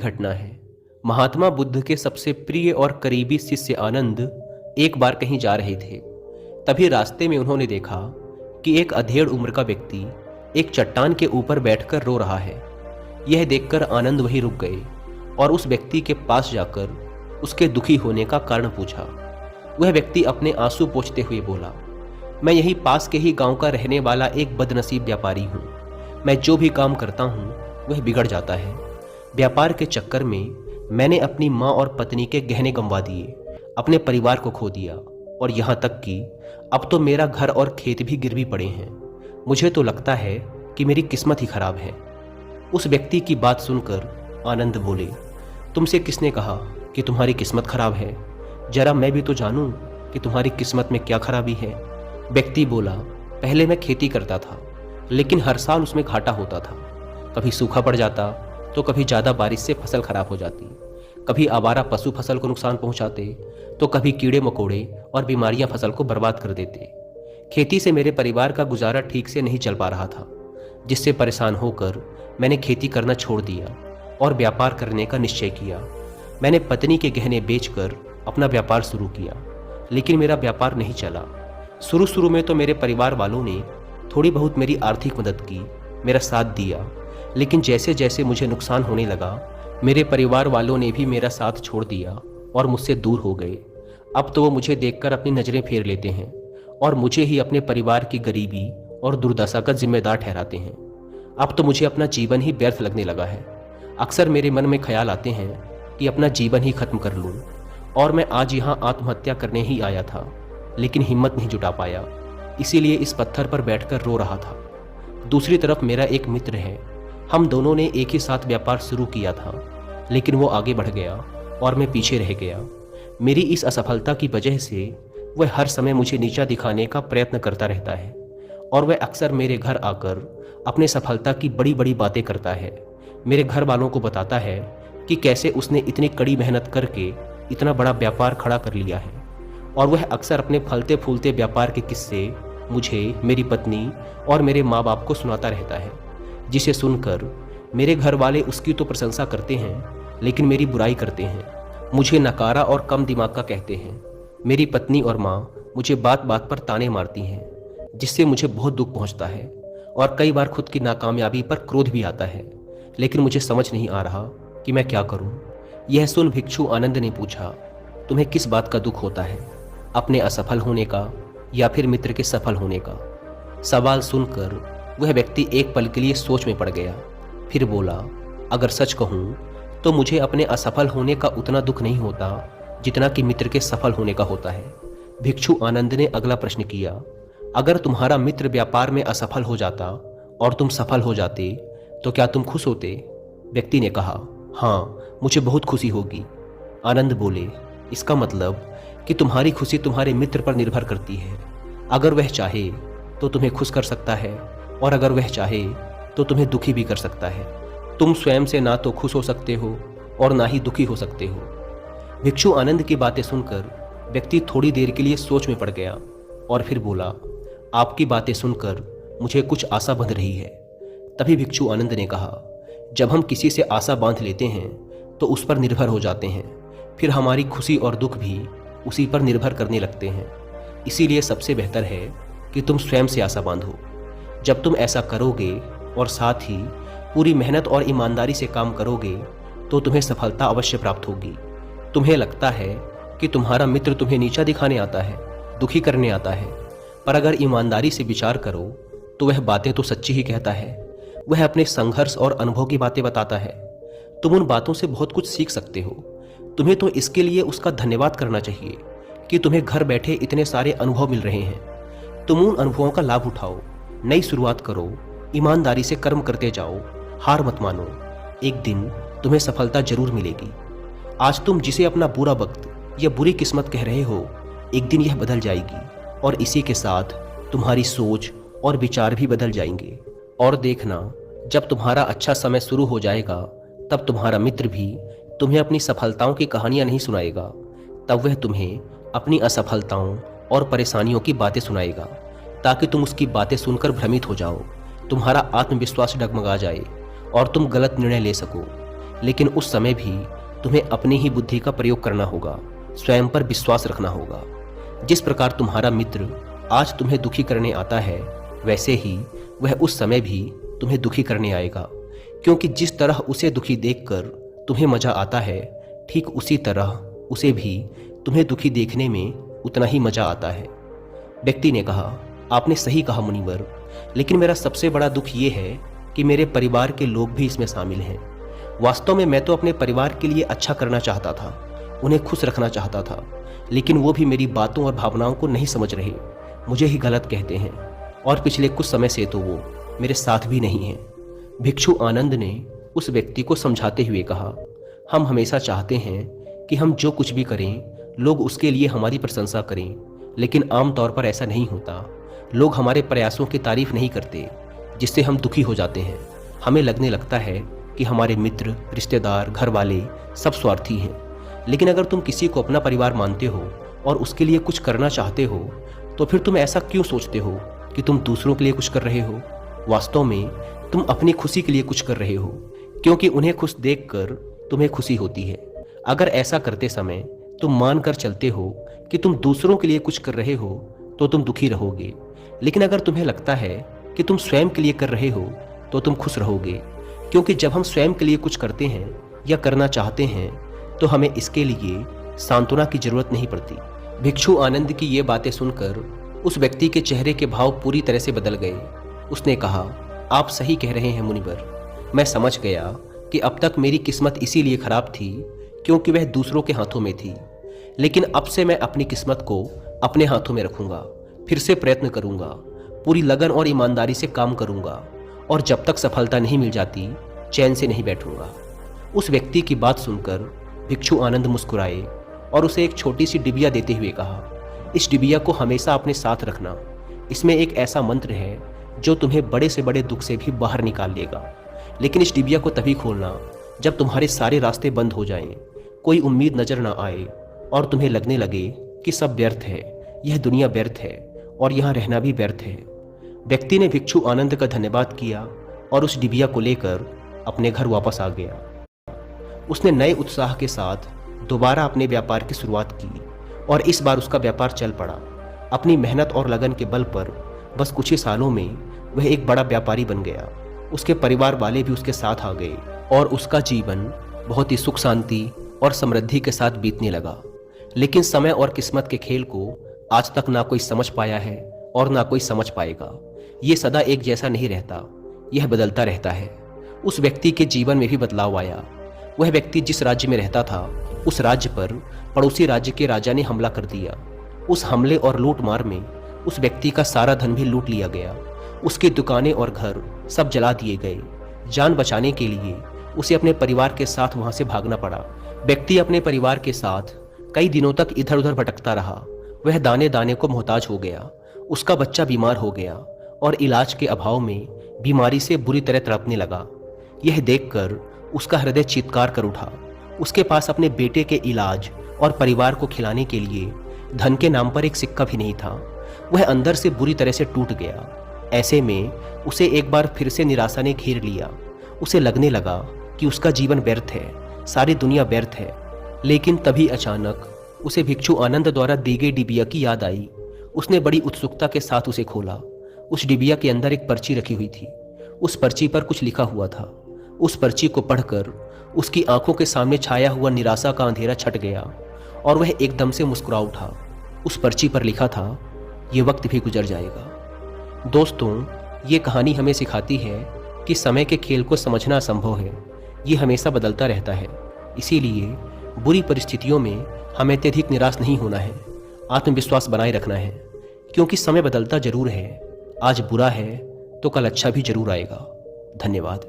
घटना है। महात्मा बुद्ध के सबसे प्रिय और करीबी शिष्य आनंद एक बार कहीं जा रहे थे। तभी रास्ते में उन्होंने देखा कि एक अधेड़ उम्र का व्यक्ति एक चट्टान के ऊपर बैठकर रो रहा है। यह देखकर आनंद वहीं रुक गए और उस व्यक्ति के पास जाकर उसके दुखी होने का कारण पूछा। वह व्यक्ति अपने आंसू पोंछते हुए बोला, मैं यहीं पास के ही गांव का रहने वाला एक बदनसीब व्यापारी हूँ। मैं जो भी काम करता हूँ वह बिगड़ जाता है। व्यापार के चक्कर में मैंने अपनी माँ और पत्नी के गहने गंवा दिए, अपने परिवार को खो दिया और यहाँ तक कि अब तो मेरा घर और खेत भी गिरवी पड़े हैं। मुझे तो लगता है कि मेरी किस्मत ही खराब है। उस व्यक्ति की बात सुनकर आनंद बोले, तुमसे किसने कहा कि तुम्हारी किस्मत खराब है? जरा मैं भी तो जानूं कि तुम्हारी किस्मत में क्या खराबी है। व्यक्ति बोला, पहले मैं खेती करता था, लेकिन हर साल उसमें घाटा होता था। कभी सूखा पड़ जाता तो कभी ज़्यादा बारिश से फसल खराब हो जाती, कभी आवारा पशु फसल को नुकसान पहुंचाते तो कभी कीड़े मकोड़े और बीमारियां फसल को बर्बाद कर देते। खेती से मेरे परिवार का गुजारा ठीक से नहीं चल पा रहा था, जिससे परेशान होकर मैंने खेती करना छोड़ दिया और व्यापार करने का निश्चय किया। मैंने पत्नी के गहने बेचकर अपना व्यापार शुरू किया, लेकिन मेरा व्यापार नहीं चला। शुरू में तो मेरे परिवार वालों ने थोड़ी बहुत मेरी आर्थिक मदद की, मेरा साथ दिया, लेकिन जैसे जैसे मुझे नुकसान होने लगा मेरे परिवार वालों ने भी मेरा साथ छोड़ दिया और मुझसे दूर हो गए। अब तो वो मुझे देखकर अपनी नज़रें फेर लेते हैं और मुझे ही अपने परिवार की गरीबी और दुर्दशा का जिम्मेदार ठहराते हैं। अब तो मुझे अपना जीवन ही व्यर्थ लगने लगा है। अक्सर मेरे मन में ख्याल आते हैं कि अपना जीवन ही खत्म कर लूं, और मैं आज यहाँ आत्महत्या करने ही आया था, लेकिन हिम्मत नहीं जुटा पाया, इसीलिए इस पत्थर पर बैठकर रो रहा था। दूसरी तरफ मेरा एक मित्र है, हम दोनों ने एक ही साथ व्यापार शुरू किया था, लेकिन वो आगे बढ़ गया और मैं पीछे रह गया। मेरी इस असफलता की वजह से वह हर समय मुझे नीचा दिखाने का प्रयत्न करता रहता है और वह अक्सर मेरे घर आकर अपने सफलता की बड़ी बड़ी बातें करता है। मेरे घर वालों को बताता है कि कैसे उसने इतनी कड़ी मेहनत करके इतना बड़ा व्यापार खड़ा कर लिया है, और वह अक्सर अपने फलते फूलते व्यापार के किस्से मुझे, मेरी पत्नी और मेरे माँ बाप को सुनाता रहता है, जिसे सुनकर मेरे घर वाले उसकी तो प्रशंसा करते हैं, लेकिन मेरी बुराई करते हैं, मुझे नकारा और कम दिमाग का कहते हैं। मेरी पत्नी और माँ मुझे बात बात पर ताने मारती हैं, जिससे मुझे बहुत दुख पहुँचता है और कई बार खुद की नाकामयाबी पर क्रोध भी आता है, लेकिन मुझे समझ नहीं आ रहा कि मैं क्या करूं। यह सुन भिक्षु आनंद ने पूछा, तुम्हें किस बात का दुख होता है, अपने असफल होने का या फिर मित्र के सफल होने का? सवाल सुनकर वह व्यक्ति एक पल के लिए सोच में पड़ गया, फिर बोला, अगर सच कहूं तो मुझे अपने असफल होने का उतना दुख नहीं होता जितना कि मित्र के सफल होने का होता है। भिक्षु आनंद ने अगला प्रश्न किया, अगर तुम्हारा मित्र व्यापार में असफल हो जाता और तुम सफल हो जाते तो क्या तुम खुश होते? व्यक्ति ने कहा, हाँ, मुझे बहुत खुशी होगी। आनंद बोले, इसका मतलब कि तुम्हारी खुशी तुम्हारे मित्र पर निर्भर करती है। अगर वह चाहे तो तुम्हें खुश कर सकता है, और अगर वह चाहे तो तुम्हें दुखी भी कर सकता है। तुम स्वयं से ना तो खुश हो सकते हो और ना ही दुखी हो सकते हो। भिक्षु आनंद की बातें सुनकर व्यक्ति थोड़ी देर के लिए सोच में पड़ गया और फिर बोला, आपकी बातें सुनकर मुझे कुछ आशा बंध रही है। तभी भिक्षु आनंद ने कहा, जब हम किसी से आशा बांध लेते हैं तो उस पर निर्भर हो जाते हैं, फिर हमारी खुशी और दुख भी उसी पर निर्भर करने लगते हैं। इसीलिए सबसे बेहतर है कि तुम स्वयं से आशा बांधो। जब तुम ऐसा करोगे और साथ ही पूरी मेहनत और ईमानदारी से काम करोगे तो तुम्हें सफलता अवश्य प्राप्त होगी। तुम्हें लगता है कि तुम्हारा मित्र तुम्हें नीचा दिखाने आता है, दुखी करने आता है, पर अगर ईमानदारी से विचार करो तो वह बातें तो सच्ची ही कहता है। वह अपने संघर्ष और अनुभव की बातें बताता है। तुम उन बातों से बहुत कुछ सीख सकते हो। तुम्हें तो इसके लिए उसका धन्यवाद करना चाहिए कि तुम्हें घर बैठे इतने सारे अनुभव मिल रहे हैं। तुम उन अनुभवों का लाभ उठाओ, नई शुरुआत करो, ईमानदारी से कर्म करते जाओ, हार मत मानो। एक दिन तुम्हें सफलता जरूर मिलेगी। आज तुम जिसे अपना बुरा वक्त या बुरी किस्मत कह रहे हो, एक दिन यह बदल जाएगी और इसी के साथ तुम्हारी सोच और विचार भी बदल जाएंगे। और देखना, जब तुम्हारा अच्छा समय शुरू हो जाएगा तब तुम्हारा मित्र भी तुम्हें अपनी सफलताओं की कहानियां नहीं सुनाएगा, तब वह तुम्हें अपनी असफलताओं और परेशानियों की बातें सुनाएगा, ताकि तुम उसकी बातें सुनकर भ्रमित हो जाओ, तुम्हारा आत्मविश्वास डगमगा जाए और तुम गलत निर्णय ले सको। लेकिन उस समय भी तुम्हें अपनी ही बुद्धि का प्रयोग करना होगा, स्वयं पर विश्वास रखना होगा। जिस प्रकार तुम्हारा मित्र आज तुम्हें दुखी करने आता है, वैसे ही वह उस समय भी तुम्हें दुखी करने आएगा, क्योंकि जिस तरह उसे दुखी देखकर तुम्हें मजा आता है, ठीक उसी तरह उसे भी तुम्हें दुखी देखने में उतना ही मजा आता है। व्यक्ति ने कहा, आपने सही कहा मुनिवर, लेकिन मेरा सबसे बड़ा दुख ये है कि मेरे परिवार के लोग भी इसमें शामिल हैं। वास्तव में मैं तो अपने परिवार के लिए अच्छा करना चाहता था, उन्हें खुश रखना चाहता था, लेकिन वो भी मेरी बातों और भावनाओं को नहीं समझ रहे, मुझे ही गलत कहते हैं, और पिछले कुछ समय से तो वो मेरे साथ भी नहीं हैं। भिक्षु आनंद ने उस व्यक्ति को समझाते हुए कहा, हम हमेशा चाहते हैं कि हम जो कुछ भी करें लोग उसके लिए हमारी प्रशंसा करें, लेकिन आमतौर पर ऐसा नहीं होता। लोग हमारे प्रयासों की तारीफ नहीं करते, जिससे हम दुखी हो जाते हैं। हमें लगने लगता है कि हमारे मित्र, रिश्तेदार, घर वाले सब स्वार्थी हैं। लेकिन अगर तुम किसी को अपना परिवार मानते हो और उसके लिए कुछ करना चाहते हो, तो फिर तुम ऐसा क्यों सोचते हो कि तुम दूसरों के लिए कुछ कर रहे हो? वास्तव में तुम अपनी खुशी के लिए कुछ कर रहे हो, क्योंकि उन्हें खुश देखकर तुम्हें खुशी होती है। अगर ऐसा करते समय तुम मान कर चलते हो कि तुम दूसरों के लिए कुछ कर रहे हो, तो तुम दुखी रहोगे। लेकिन अगर तुम्हें लगता है कि तुम स्वयं के लिए कर रहे हो, तो तुम खुश रहोगे, क्योंकि जब हम स्वयं के लिए कुछ करते हैं या करना चाहते हैं, तो हमें इसके लिए सांत्वना की जरूरत नहीं पड़ती। भिक्षु आनंद की ये बातें सुनकर उस व्यक्ति के चेहरे के भाव पूरी तरह से बदल गए। उसने कहा, आप सही कह रहे हैं मुनिवर, मैं समझ गया कि अब तक मेरी किस्मत इसीलिए खराब थी क्योंकि वह दूसरों के हाथों में थी। लेकिन अब से मैं अपनी किस्मत को अपने हाथों में रखूंगा, फिर से प्रयत्न करूंगा, पूरी लगन और ईमानदारी से काम करूंगा, और जब तक सफलता नहीं मिल जाती चैन से नहीं बैठूंगा। उस व्यक्ति की बात सुनकर भिक्षु आनंद मुस्कुराए और उसे एक छोटी सी डिबिया देते हुए कहा, इस डिबिया को हमेशा अपने साथ रखना। इसमें एक ऐसा मंत्र है जो तुम्हें बड़े से बड़े दुख से भी बाहर निकाल लेगा। लेकिन इस डिबिया को तभी खोलना जब तुम्हारे सारे रास्ते बंद हो जाएं, कोई उम्मीद नजर ना आए और तुम्हें लगने लगे कि सब व्यर्थ है, यह दुनिया व्यर्थ है और यहाँ रहना भी व्यर्थ है। व्यक्ति ने भिक्षु आनंद का धन्यवाद किया और उस डिबिया को लेकर अपने घर वापस आ गया। उसने नए उत्साह के साथ दोबारा अपने व्यापार की शुरुआत की और इस बार उसका व्यापार चल पड़ा। अपनी मेहनत और लगन के बल पर बस कुछ ही सालों में वह एक बड़ा व्यापारी बन गया। उसके परिवार वाले भी उसके साथ आ गए और उसका जीवन बहुत ही सुख शांति और समृद्धि के साथ बीतने लगा। लेकिन समय और किस्मत के खेल को आज तक ना कोई समझ पाया है और ना कोई समझ पाएगा। ये सदा एक जैसा नहीं रहता, यह बदलता रहता है। उस व्यक्ति के जीवन में भी बदलाव आया। वह व्यक्ति जिस राज्य में रहता था, उस राज्य पर पड़ोसी राज्य के राजा ने हमला कर दिया। उस हमले और लूटमार में उस व्यक्ति का सारा धन भी लूट लिया गया। उसकी दुकानें और घर सब जला दिए गए। जान बचाने के लिए उसे अपने परिवार के साथ वहां से भागना पड़ा। व्यक्ति अपने परिवार के साथ कई दिनों तक इधर उधर भटकता रहा। वह दाने दाने को मोहताज हो गया। उसका बच्चा बीमार हो गया और इलाज के अभाव में बीमारी से बुरी तरह तड़पने लगा। यह देखकर उसका हृदय चीत्कार कर उठा। उसके पास अपने बेटे के इलाज और परिवार को खिलाने के लिए धन के नाम पर एक सिक्का भी नहीं था। वह अंदर से बुरी तरह से टूट गया। ऐसे में उसे एक बार फिर से निराशा ने घेर लिया। उसे लगने लगा कि उसका जीवन व्यर्थ है, सारी दुनिया व्यर्थ है। लेकिन तभी अचानक उसे भिक्षु आनंद द्वारा दी गई डिबिया की याद आई। उसने बड़ी उत्सुकता के साथ उसे खोला। उस डिबिया के अंदर एक पर्ची रखी हुई थी। उस पर्ची पर कुछ लिखा हुआ था। उस पर्ची को पढ़कर उसकी आंखों के सामने छाया हुआ निराशा का अंधेरा छट गया और वह एकदम से मुस्कुरा उठा। उस पर्ची पर लिखा था, ये वक्त भी गुजर जाएगा। दोस्तों, ये कहानी हमें सिखाती है कि समय के खेल को समझना असंभव है। ये हमेशा बदलता रहता है। इसीलिए बुरी परिस्थितियों में हमें अत्यधिक निराश नहीं होना है, आत्मविश्वास बनाए रखना है, क्योंकि समय बदलता जरूर है। आज बुरा है तो कल अच्छा भी जरूर आएगा। धन्यवाद।